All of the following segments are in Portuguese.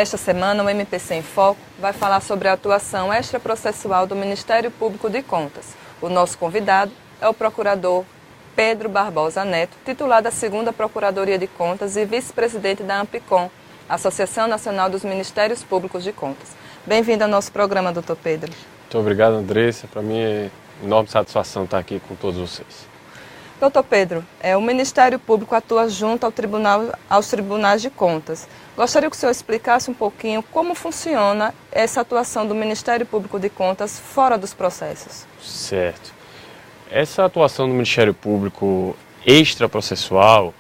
Esta semana, o MPC em Foco vai falar sobre a atuação extraprocessual do Ministério Público de Contas. O nosso convidado é o procurador Pedro Barbosa Neto, titular da 2ª Procuradoria de Contas e vice-presidente da AMPICOM, Associação Nacional dos Ministérios Públicos de Contas. Bem-vindo ao nosso programa, doutor Pedro. Muito obrigado, Andressa. Para mim é enorme satisfação estar aqui com todos vocês. Doutor Pedro, o Ministério Público atua junto aos tribunais de contas. Gostaria que o senhor explicasse um pouquinho como funciona essa atuação do Ministério Público de Contas fora dos processos. Certo. Essa atuação do Ministério Público extraprocessual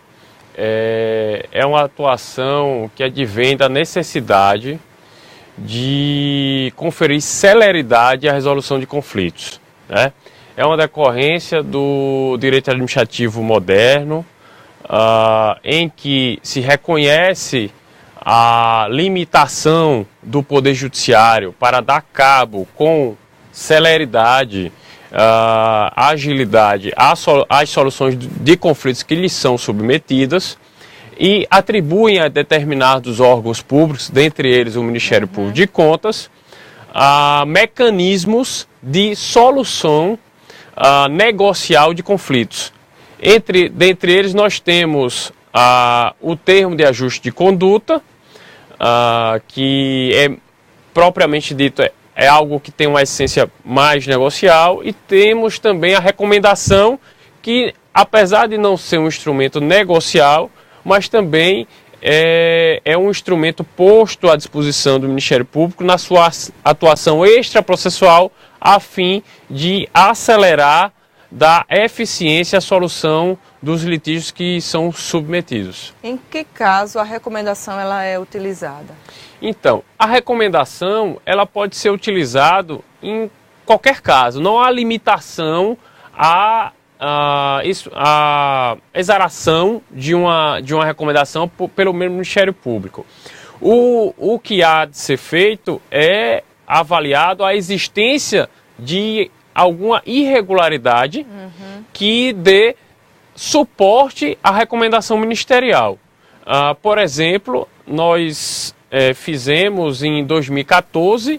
é uma atuação que advém da necessidade de conferir celeridade à resolução de conflitos, né? É uma decorrência do direito administrativo moderno, em que se reconhece a limitação do Poder Judiciário para dar cabo com celeridade, agilidade às soluções de conflitos que lhes são submetidas e atribuem a determinados órgãos públicos, dentre eles o Ministério Público de Contas, mecanismos de solução negocial de conflitos. Dentre eles nós temos o termo de ajuste de conduta, que é propriamente dito é algo que tem uma essência mais negocial, e temos também a recomendação, que apesar de não ser um instrumento negocial, mas também é um instrumento posto à disposição do Ministério Público na sua atuação extraprocessual, a fim de acelerar da eficiência a solução dos litígios que são submetidos. Em que caso a recomendação ela é utilizada? Então, a recomendação ela pode ser utilizada em qualquer caso. Não há limitação à exaração de uma recomendação pelo mesmo Ministério Público. O que há de ser feito é avaliado a existência de alguma irregularidade que dê suporte à recomendação ministerial. Por exemplo, nós fizemos em 2014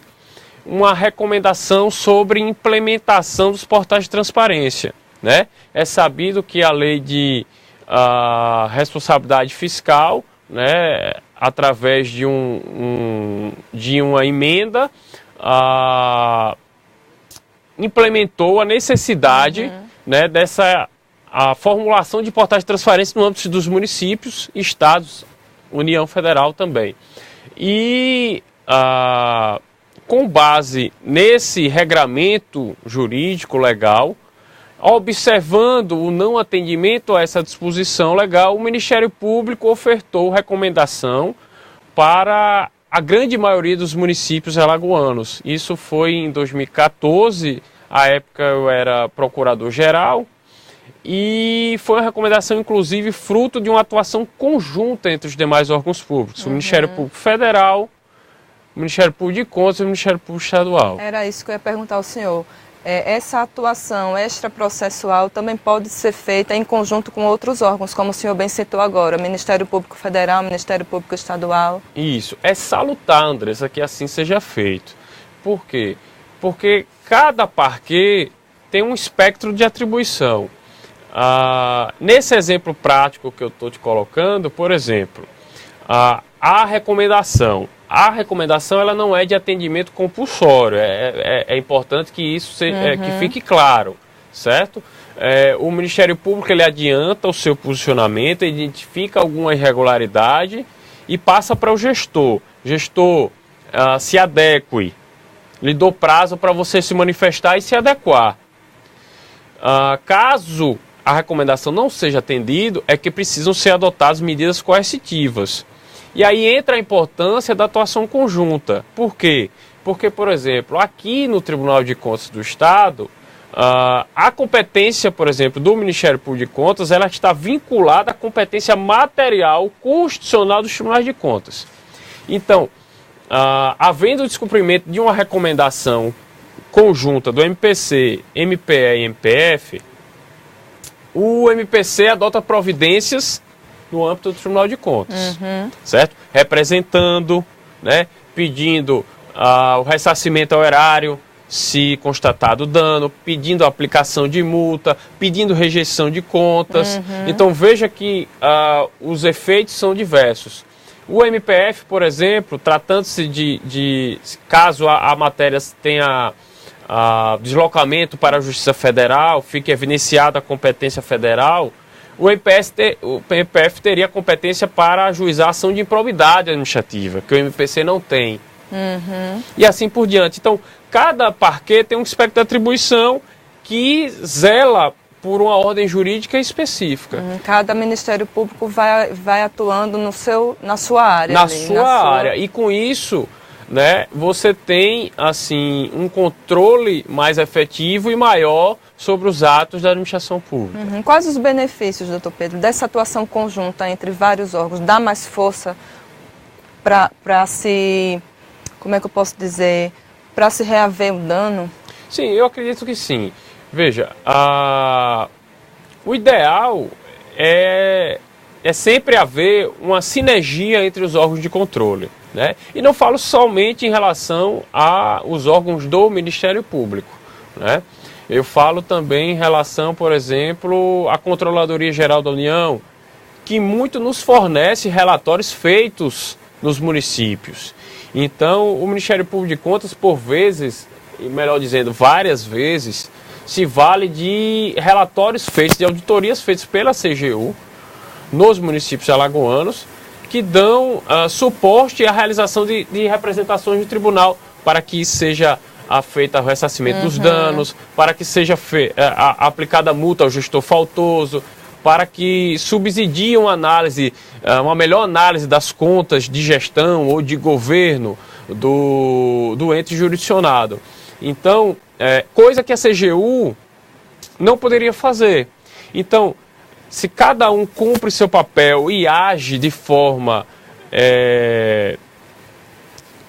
uma recomendação sobre implementação dos portais de transparência, né? É sabido que a lei de responsabilidade fiscal, né, através de uma emenda, implementou a necessidade né, a formulação de portais de transparência no âmbito dos municípios, estados, União Federal também. E com base nesse regramento jurídico legal, observando o não atendimento a essa disposição legal, o Ministério Público ofertou recomendação para a grande maioria dos municípios alagoanos. Isso foi em 2014, à época eu era procurador-geral, e foi uma recomendação, inclusive, fruto de uma atuação conjunta entre os demais órgãos públicos, o Ministério Público Federal, o Ministério Público de Contas e o Ministério Público Estadual. Era isso que eu ia perguntar ao senhor. Essa atuação extraprocessual também pode ser feita em conjunto com outros órgãos, como o senhor bem citou agora, Ministério Público Federal, Ministério Público Estadual. Isso, é salutar, Andressa, que assim seja feito. Por quê? Porque cada parquê tem um espectro de atribuição. Nesse exemplo prático que eu estou te colocando, por exemplo, a recomendação. A recomendação ela não é de atendimento compulsório, é importante que isso que fique claro, certo? O Ministério Público ele adianta o seu posicionamento, identifica alguma irregularidade e passa para o gestor. Gestor, se adeque, lhe dou prazo para você se manifestar e se adequar. Caso a recomendação não seja atendida, é que precisam ser adotadas medidas coercitivas. E aí entra a importância da atuação conjunta. Por quê? Porque, por exemplo, aqui no Tribunal de Contas do Estado, a competência, por exemplo, do Ministério Público de Contas, ela está vinculada à competência material constitucional dos Tribunais de Contas. Então, havendo o descumprimento de uma recomendação conjunta do MPC, MPE e MPF, o MPC adota providências no âmbito do Tribunal de Contas, certo? Representando, né, pedindo o ressarcimento ao erário, se constatado dano, pedindo a aplicação de multa, pedindo rejeição de contas. Então veja que os efeitos são diversos. O MPF, por exemplo, tratando-se de caso a matéria tenha deslocamento para a Justiça Federal, fique evidenciada a competência federal, o MPF teria competência para ajuizar a ação de improbidade administrativa, que o MPC não tem. E assim por diante. Então, cada parquet tem um espectro de atribuição que zela por uma ordem jurídica específica. Cada Ministério Público vai atuando na sua área. Na sua área. E com isso, né, você tem assim, um controle mais efetivo e maior sobre os atos da administração pública. Quais os benefícios, doutor Pedro, dessa atuação conjunta entre vários órgãos? Dá mais força para se... Como é que eu posso dizer? Para se reaver o dano? Sim, eu acredito que sim. Veja, o ideal é sempre haver uma sinergia entre os órgãos de controle, né? E não falo somente em relação aos órgãos do Ministério Público, né? Eu falo também em relação, por exemplo, à Controladoria Geral da União, que muito nos fornece relatórios feitos nos municípios. Então, o Ministério Público de Contas, por vezes, e melhor dizendo, várias vezes, se vale de relatórios feitos, de auditorias feitas pela CGU nos municípios alagoanos, que dão suporte à realização de representações no tribunal para que seja feito o ressarcimento dos danos, para que seja aplicada a multa ao gestor faltoso, para que subsidie uma melhor análise das contas de gestão ou de governo do ente jurisdicionado. Então, coisa que a CGU não poderia fazer. Então, se cada um cumpre seu papel e age de forma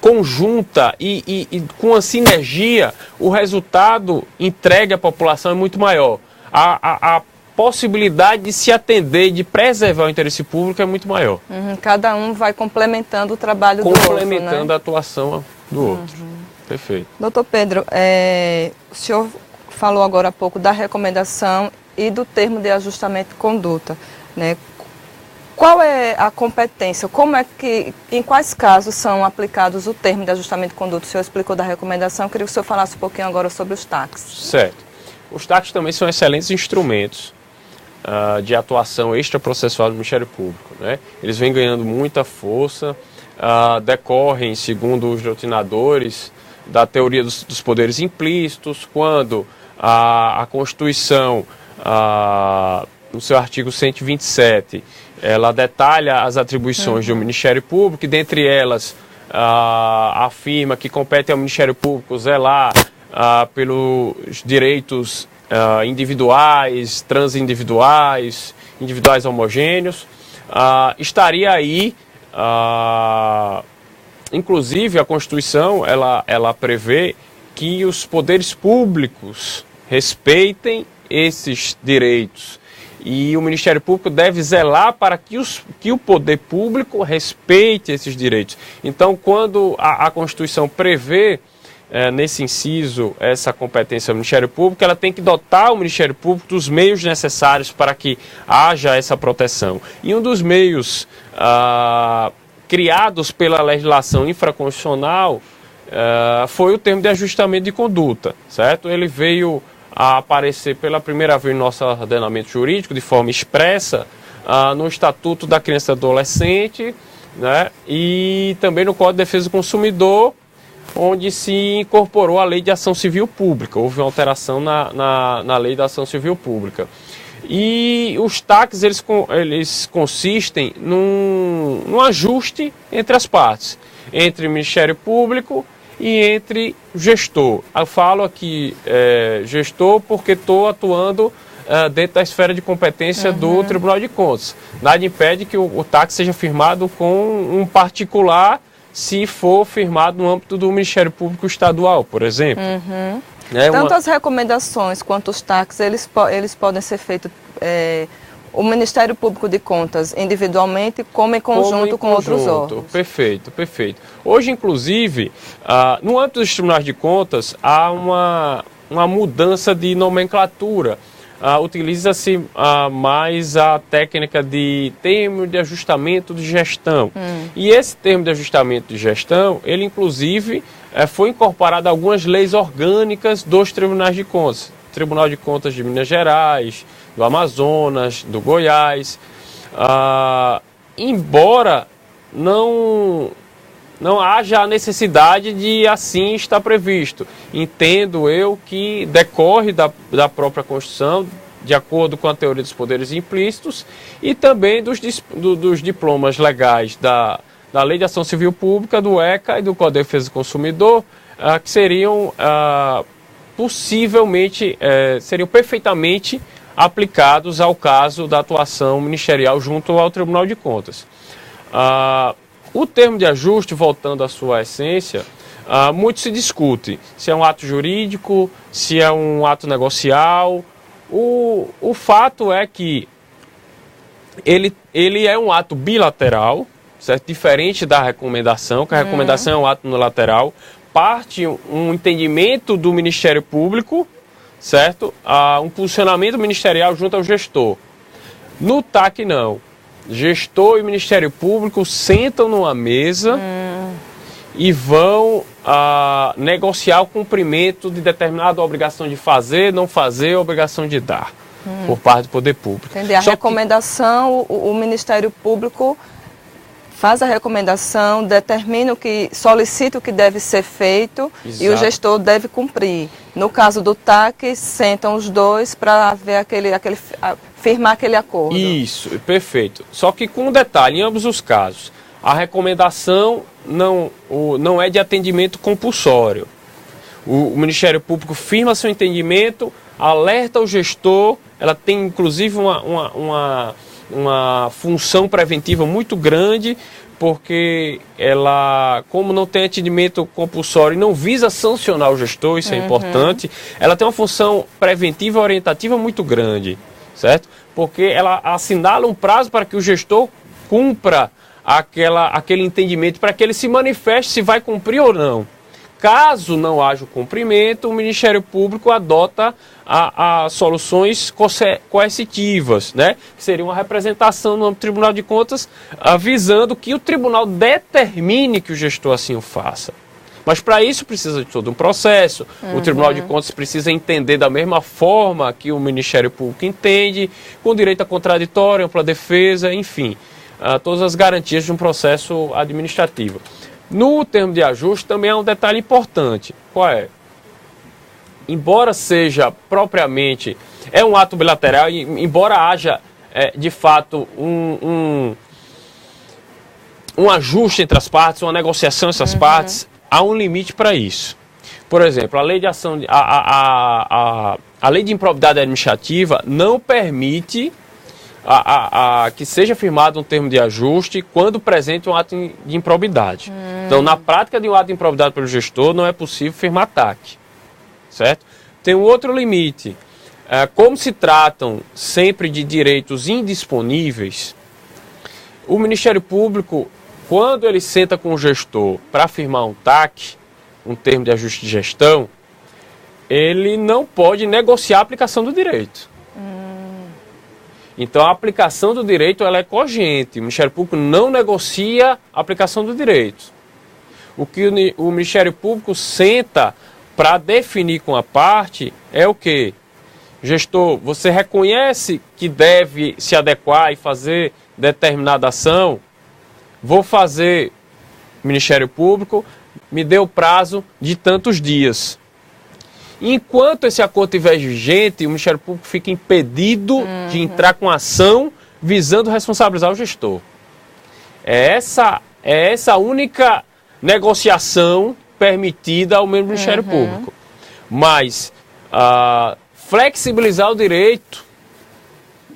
conjunta e com a sinergia, o resultado entregue à população é muito maior. A possibilidade de se atender, de preservar o interesse público é muito maior. Cada um vai complementando o trabalho do outro, né? Complementando a atuação do outro. Perfeito. Doutor Pedro, o senhor falou agora há pouco da recomendação e do termo de ajustamento de conduta, né? Qual é a competência? Em quais casos são aplicados o termo de ajustamento de conduta? O senhor explicou da recomendação, eu queria que o senhor falasse um pouquinho agora sobre os TACs. Certo. Os TACs também são excelentes instrumentos de atuação extraprocessual do Ministério Público, né? Eles vêm ganhando muita força, decorrem, segundo os doutrinadores, da teoria dos poderes implícitos, quando a Constituição, no seu artigo 127, ela detalha as atribuições do Ministério Público e, dentre elas, afirma que compete ao Ministério Público zelar pelos direitos individuais, transindividuais, individuais homogêneos. Estaria aí, inclusive a Constituição, ela prevê que os poderes públicos respeitem esses direitos. E o Ministério Público deve zelar para que o poder público respeite esses direitos. Então, quando a Constituição prevê, nesse inciso, essa competência do Ministério Público, ela tem que dotar o Ministério Público dos meios necessários para que haja essa proteção. E um dos meios criados pela legislação infraconstitucional foi o termo de ajustamento de conduta, certo? Ele veio a aparecer pela primeira vez no nosso ordenamento jurídico de forma expressa no Estatuto da Criança e do Adolescente, né? E também no Código de Defesa do Consumidor, onde se incorporou a Lei de Ação Civil Pública. Houve uma alteração na Lei da Ação Civil Pública. E os TACs, eles consistem num ajuste entre as partes, entre o Ministério Público e entre o gestor. Eu falo aqui gestor porque estou atuando dentro da esfera de competência do Tribunal de Contas. Nada impede que o TAC seja firmado com um particular, se for firmado no âmbito do Ministério Público Estadual, por exemplo. Tanto as recomendações quanto os TACs, eles podem ser feitos o Ministério Público de Contas individualmente como em conjunto com outros órgãos. Perfeito, perfeito. Hoje, inclusive, no âmbito dos tribunais de contas, há uma mudança de nomenclatura. Utiliza-se mais a técnica de termo de ajustamento de gestão. E esse termo de ajustamento de gestão, ele inclusive foi incorporado a algumas leis orgânicas dos tribunais de contas. Tribunal de Contas de Minas Gerais, do Amazonas, do Goiás. Embora não haja a necessidade de assim estar previsto. Entendo eu que decorre da própria Constituição, de acordo com a teoria dos poderes implícitos, e também dos diplomas legais da Lei de Ação Civil Pública, do ECA e do Código de Defesa do Consumidor, que seriam seriam perfeitamente aplicados ao caso da atuação ministerial junto ao Tribunal de Contas. O termo de ajuste, voltando à sua essência, muito se discute se é um ato jurídico, se é um ato negocial. O fato é que ele é um ato bilateral, certo? Diferente da recomendação, que a recomendação é um ato unilateral, parte um entendimento do Ministério Público, certo? Um posicionamento ministerial junto ao gestor. No TAC, não. Gestor e Ministério Público sentam numa mesa e vão negociar o cumprimento de determinada obrigação de fazer, não fazer, obrigação de dar, por parte do poder público. Entender. A recomendação, o Ministério Público faz a recomendação, determina solicita o que deve ser feito. Exato. E o gestor deve cumprir. No caso do TAC, sentam os dois para ver firmar aquele acordo. Isso, perfeito. Só que com um detalhe, em ambos os casos, a recomendação não é de atendimento compulsório. O Ministério Público firma seu entendimento, alerta o gestor, ela tem inclusive uma função preventiva muito grande, porque ela, como não tem atendimento compulsório e não visa sancionar o gestor, isso é importante, ela tem uma função preventiva e orientativa muito grande, certo? Porque ela assinala um prazo para que o gestor cumpra aquele entendimento, para que ele se manifeste se vai cumprir ou não. Caso não haja o cumprimento, o Ministério Público adota soluções coercitivas, né? Que seria uma representação no Tribunal de Contas, visando que o tribunal determine que o gestor assim o faça. Mas para isso precisa de todo um processo. O Tribunal de Contas precisa entender da mesma forma que o Ministério Público entende, com direito a contraditório, ampla defesa, enfim, todas as garantias de um processo administrativo. No termo de ajuste também há um detalhe importante. Qual é? Embora seja propriamente, é um ato bilateral, embora haja de fato um ajuste entre as partes, uma negociação entre as partes, há um limite para isso. Por exemplo, a lei de ação, a lei de improbidade administrativa não permite que seja firmado um termo de ajuste quando presente um ato de improbidade. Então, na prática de um ato de improbidade pelo gestor, não é possível firmar TAC, certo? Tem um outro limite. Como se tratam sempre de direitos indisponíveis, o Ministério Público, quando ele senta com o gestor para firmar um TAC, um termo de ajuste de gestão, ele não pode negociar a aplicação do direito. Então, a aplicação do direito ela é cogente. O Ministério Público não negocia a aplicação do direito. O que o Ministério Público senta para definir com a parte é o quê? Gestor, você reconhece que deve se adequar e fazer determinada ação? Vou fazer, Ministério Público, me dê o prazo de tantos dias. Enquanto esse acordo estiver vigente, o Ministério Público fica impedido de entrar com ação visando responsabilizar o gestor. É essa a única negociação permitida ao mesmo Ministério Público. Mas flexibilizar o direito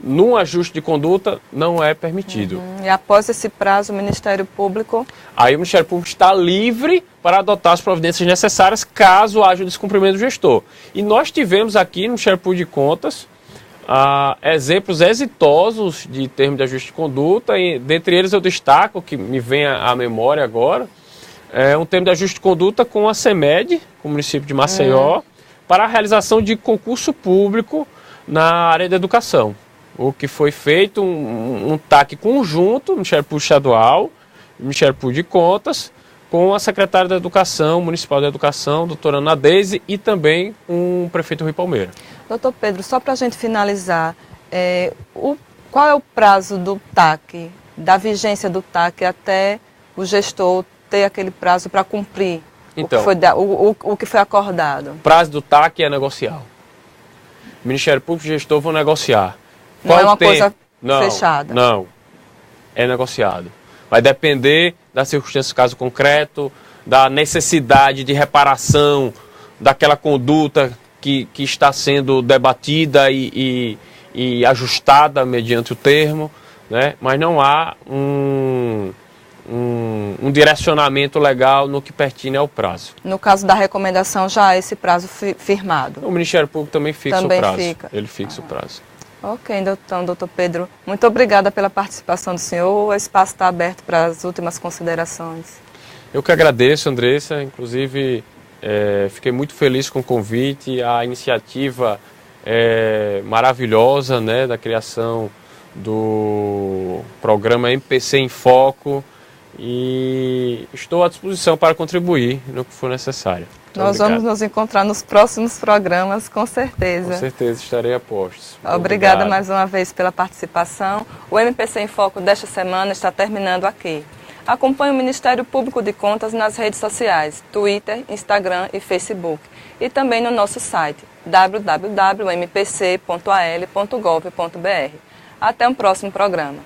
num ajuste de conduta não é permitido. E após esse prazo, o Ministério Público... Aí o Ministério Público está livre para adotar as providências necessárias caso haja o descumprimento do gestor. E nós tivemos aqui no Ministério Público de Contas exemplos exitosos de termo de ajuste de conduta, e dentre eles eu destaco, que me vem à memória agora, um termo de ajuste de conduta com a CEMED, com o município de Maceió, para a realização de concurso público na área da educação. O que foi feito um TAC conjunto, Ministério Público Estadual, Ministério Público de Contas, com a secretária da Educação, Municipal da Educação, doutora Ana Deise, e também com o prefeito Rui Palmeira. Doutor Pedro, só para a gente finalizar, qual é o prazo do TAC, da vigência do TAC, até o gestor ter aquele prazo para cumprir então, o que foi acordado? O prazo do TAC é negocial. O Ministério Público e o gestor vão negociar. Não é uma coisa fechada? Não, é negociado. Vai depender das circunstâncias do caso concreto, da necessidade de reparação daquela conduta que está sendo debatida e ajustada mediante o termo, né? Mas não há um direcionamento legal no que pertine ao prazo. No caso da recomendação, já há esse prazo firmado? O Ministério Público também fixa o prazo. Ele fixa o prazo. Ok, então, doutor Pedro, muito obrigada pela participação do senhor. O espaço está aberto para as últimas considerações. Eu que agradeço, Andressa. Inclusive, fiquei muito feliz com o convite, a iniciativa maravilhosa, né, da criação do programa MPC em Foco, e estou à disposição para contribuir no que for necessário. Nós vamos nos encontrar nos próximos programas, com certeza. Com certeza, estarei a postos. Obrigada mais uma vez pela participação. O MPC em Foco desta semana está terminando aqui. Acompanhe o Ministério Público de Contas nas redes sociais, Twitter, Instagram e Facebook. E também no nosso site, www.mpc.al.gov.br. Até um próximo programa.